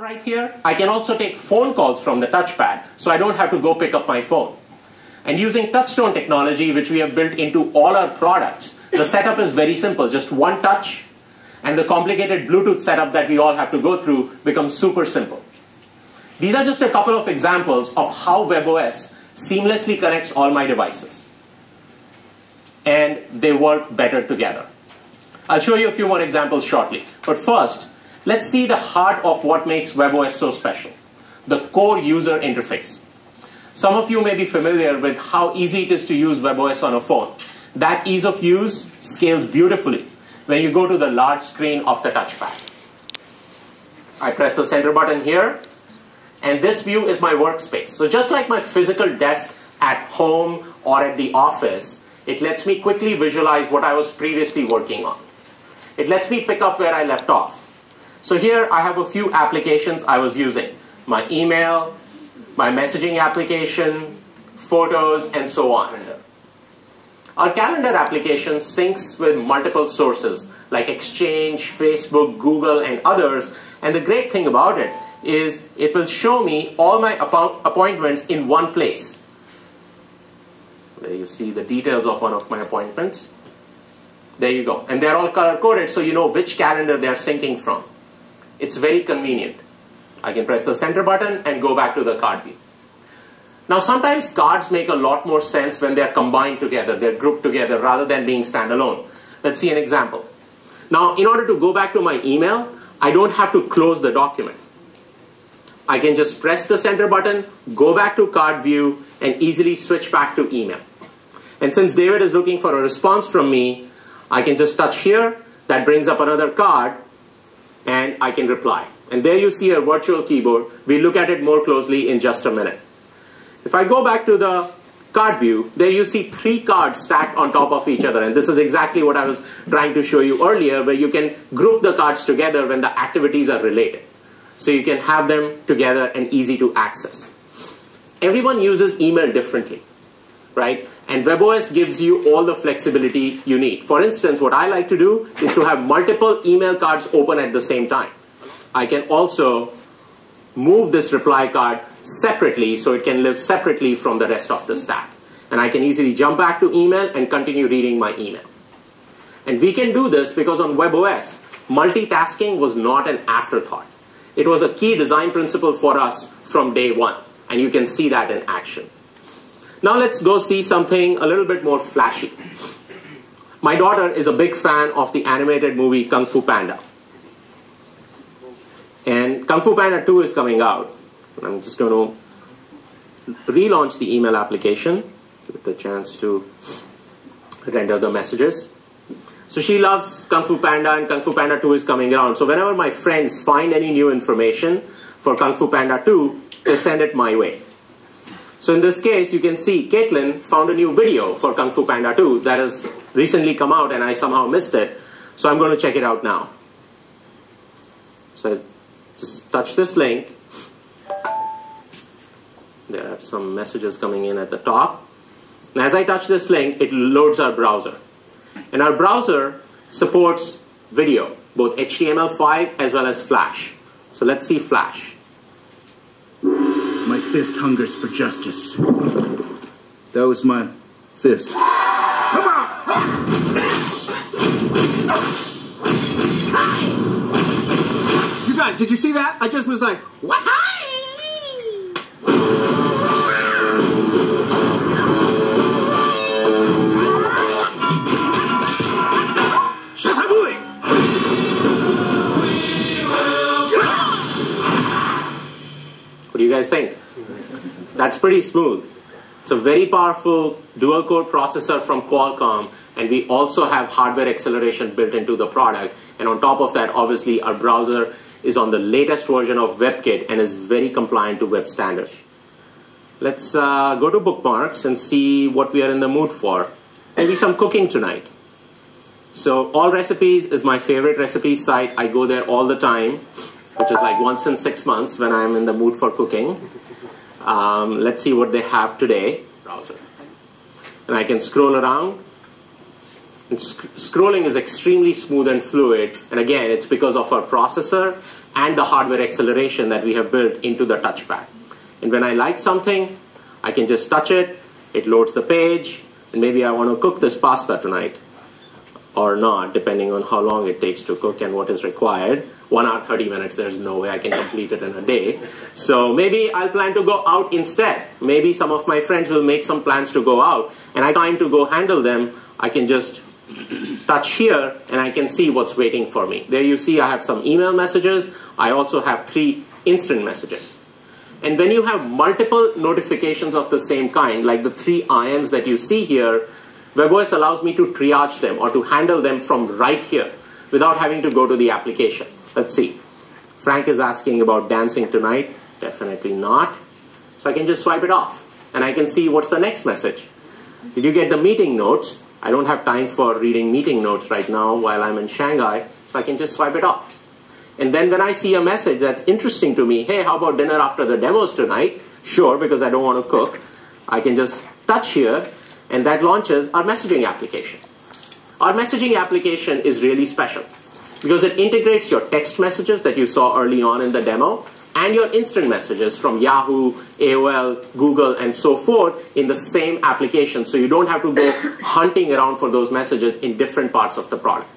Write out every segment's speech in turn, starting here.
right here. I can also take phone calls from the touchpad, so I don't have to go pick up my phone. And using touchstone technology, which we have built into all our products, the setup is very simple. Just one touch, and the complicated Bluetooth setup that we all have to go through becomes super simple. These are just a couple of examples of how WebOS seamlessly connects all my devices. And they work better together. I'll show you a few more examples shortly. But first, let's see the heart of what makes WebOS so special, the core user interface. Some of you may be familiar with how easy it is to use WebOS on a phone. That ease of use scales beautifully when you go to the large screen of the touchpad. I press the center button here, and this view is my workspace. So just like my physical desk at home or at the office, it lets me quickly visualize what I was previously working on. It lets me pick up where I left off. So here I have a few applications I was using. My email, my messaging application, photos, and so on. Our calendar application syncs with multiple sources like Exchange, Facebook, Google, and others. And the great thing about it is it will show me all my appointments in one place. There you see the details of one of my appointments. There you go. And they're all color-coded, so you know which calendar they're syncing from. It's very convenient. I can press the center button and go back to the card view. Now, sometimes cards make a lot more sense when they're combined together, they're grouped together, rather than being standalone. Let's see an example. Now, in order to go back to my email, I don't have to close the document. I can just press the center button, go back to card view, and easily switch back to email. And since David is looking for a response from me, I can just touch here. That brings up another card, and I can reply. And there you see a virtual keyboard. We'll look at it more closely in just a minute. If I go back to the card view, there you see 3 cards stacked on top of each other. And this is exactly what I was trying to show you earlier, where you can group the cards together when the activities are related. So you can have them together and easy to access. Everyone uses email differently, right? And WebOS gives you all the flexibility you need. For instance, what I like to do is to have multiple email cards open at the same time. I can also move this reply card separately so it can live separately from the rest of the stack. And I can easily jump back to email and continue reading my email. And we can do this because on WebOS, multitasking was not an afterthought. It was a key design principle for us from day one. And you can see that in action. Now let's go see something a little bit more flashy. My daughter is a big fan of the animated movie Kung Fu Panda. And Kung Fu Panda 2 is coming out. I'm just going to relaunch the email application with the chance to render the messages. So she loves Kung Fu Panda, and Kung Fu Panda 2 is coming around. So whenever my friends find any new information for Kung Fu Panda 2, they send it my way. So in this case, you can see Caitlin found a new video for Kung Fu Panda 2 that has recently come out, and I somehow missed it. So I'm going to check it out now. So I just touch this link. There are some messages coming in at the top. And as I touch this link, it loads our browser. And our browser supports video, both HTML5 as well as Flash. So let's see Flash. My fist hungers for justice. That was my fist. Come on! You guys, did you see that? I just was like, what? What do you guys think? That's pretty smooth. It's a very powerful dual-core processor from Qualcomm, and we also have hardware acceleration built into the product. And on top of that, obviously, our browser is on the latest version of WebKit and is very compliant to web standards. Let's go to bookmarks and see what we are in the mood for. Maybe some cooking tonight. So All Recipes is my favorite recipe site. I go there all the time, which is like once in 6 months when I'm in the mood for cooking. Let's see what they have today. Browser. And I can scroll around. And scrolling is extremely smooth and fluid. And again, it's because of our processor and the hardware acceleration that we have built into the touchpad. And when I like something, I can just touch it, it loads the page, and maybe I want to cook this pasta tonight, or not, depending on how long it takes to cook and what is required. 1 hour, 30 minutes, there's no way I can complete it in a day. So maybe I'll plan to go out instead. Maybe some of my friends will make some plans to go out, and I have time to go handle them. I can just touch here, and I can see what's waiting for me. There you see I have some email messages. I also have 3 instant messages. And when you have multiple notifications of the same kind, like the 3 IMs that you see here, WebOS allows me to triage them or to handle them from right here without having to go to the application. Let's see. Frank is asking about dancing tonight. Definitely not. So I can just swipe it off. And I can see what's the next message. Did you get the meeting notes? I don't have time for reading meeting notes right now while I'm in Shanghai. So I can just swipe it off. And then when I see a message that's interesting to me, hey, how about dinner after the demos tonight? Sure, because I don't want to cook. I can just touch here, and that launches our messaging application. Our messaging application is really special because it integrates your text messages that you saw early on in the demo and your instant messages from Yahoo, AOL, Google, and so forth in the same application. So you don't have to go hunting around for those messages in different parts of the product.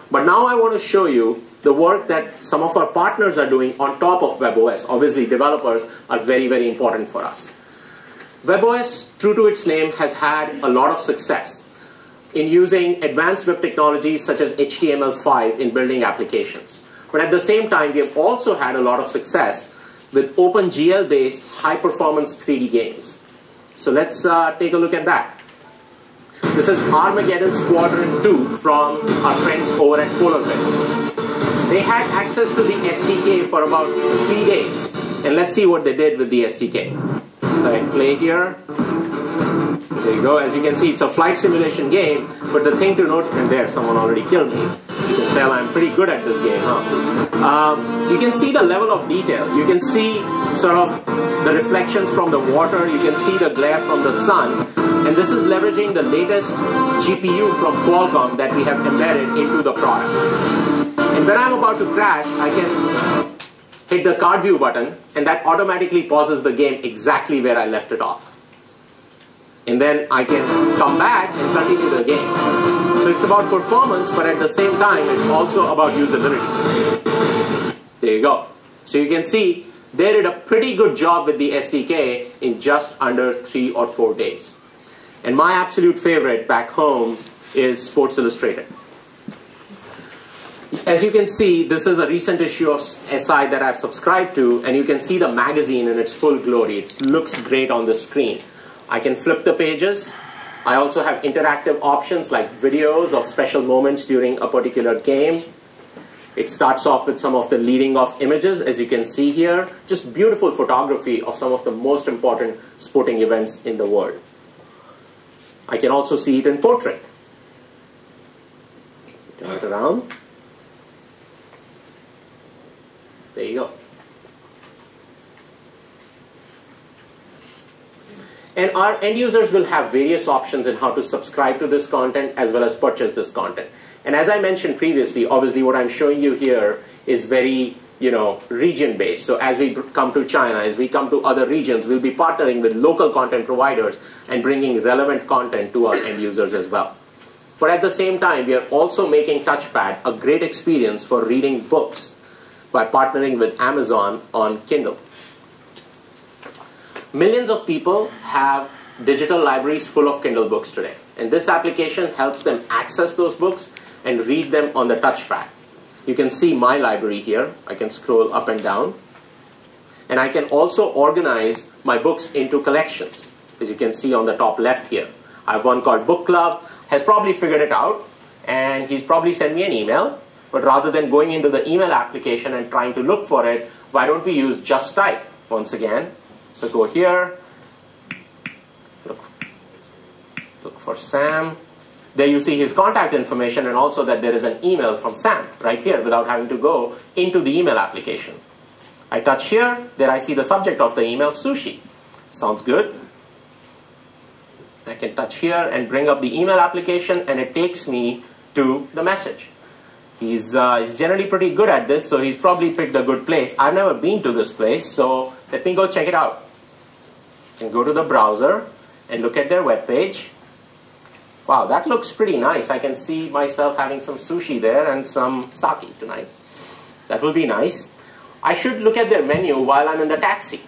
But now I want to show you the work that some of our partners are doing on top of WebOS. Obviously, developers are very, very important for us. WebOS, true to its name, has had a lot of success in using advanced web technologies such as HTML5 in building applications. But at the same time, we have also had a lot of success with OpenGL-based high-performance 3D games. So let's take a look at that. This is Armageddon Squadron 2 from our friends over at Polar Bear. They had access to the SDK for about 3 days. And let's see what they did with the SDK. So I play here. There you go. As you can see, it's a flight simulation game. But the thing to note, and there, someone already killed me. You can tell I'm pretty good at this game, huh? You can see the level of detail. You can see sort of the reflections from the water. You can see the glare from the sun. And this is leveraging the latest GPU from Qualcomm that we have embedded into the product. And when I'm about to crash, I can hit the card view button, and that automatically pauses the game exactly where I left it off. And then I can come back and continue the game. So it's about performance, but at the same time, it's also about usability. There you go. So you can see they did a pretty good job with the SDK in just under 3 or 4 days. And my absolute favorite back home is Sports Illustrated. As you can see, this is a recent issue of SI that I've subscribed to, and you can see the magazine in its full glory. It looks great on the screen. I can flip the pages. I also have interactive options like videos of special moments during a particular game. It starts off with some of the leading off images, as you can see here. Just beautiful photography of some of the most important sporting events in the world. I can also see it in portrait. Turn it around. There you go. And our end users will have various options in how to subscribe to this content as well as purchase this content. And as I mentioned previously, obviously what I'm showing you here is very, region-based. So as we come to China, as we come to other regions, we'll be partnering with local content providers and bringing relevant content to our end users as well. But at the same time, we are also making TouchPad a great experience for reading books by partnering with Amazon on Kindle. Millions of people have digital libraries full of Kindle books today. And this application helps them access those books and read them on the touchpad. You can see my library here. I can scroll up and down. And I can also organize my books into collections, as you can see on the top left here. I have one called Book Club, has probably figured it out, and he's probably sent me an email. But rather than going into the email application and trying to look for it, why don't we use Just Type once again? So go here, look for Sam. There you see his contact information and also that there is an email from Sam right here without having to go into the email application. I touch here, there I see the subject of the email, sushi. Sounds good. I can touch here and bring up the email application and it takes me to the message. He's generally pretty good at this, so he's probably picked a good place. I've never been to this place, so let me go check it out. You can go to the browser and look at their webpage. Wow, that looks pretty nice. I can see myself having some sushi there and some sake tonight. That will be nice. I should look at their menu while I'm in the taxi.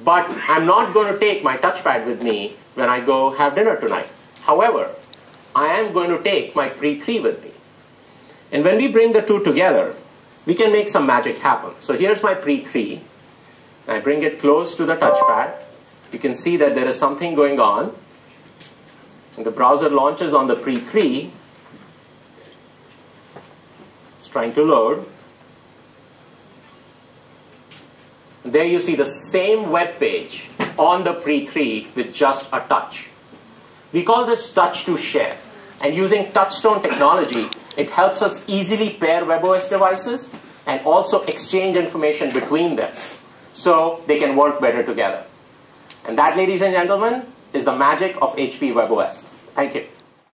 But I'm not going to take my touchpad with me when I go have dinner tonight. However, I am going to take my Pre 3 with me. And when we bring the two together, we can make some magic happen. So here's my Pre 3. I bring it close to the touchpad. You can see that there is something going on. And the browser launches on the Pre 3. It's trying to load. And there you see the same web page on the Pre 3 with just a touch. We call this touch to share. And using touchstone technology, it helps us easily pair WebOS devices and also exchange information between them so they can work better together. And that, ladies and gentlemen, is the magic of HP WebOS. Thank you.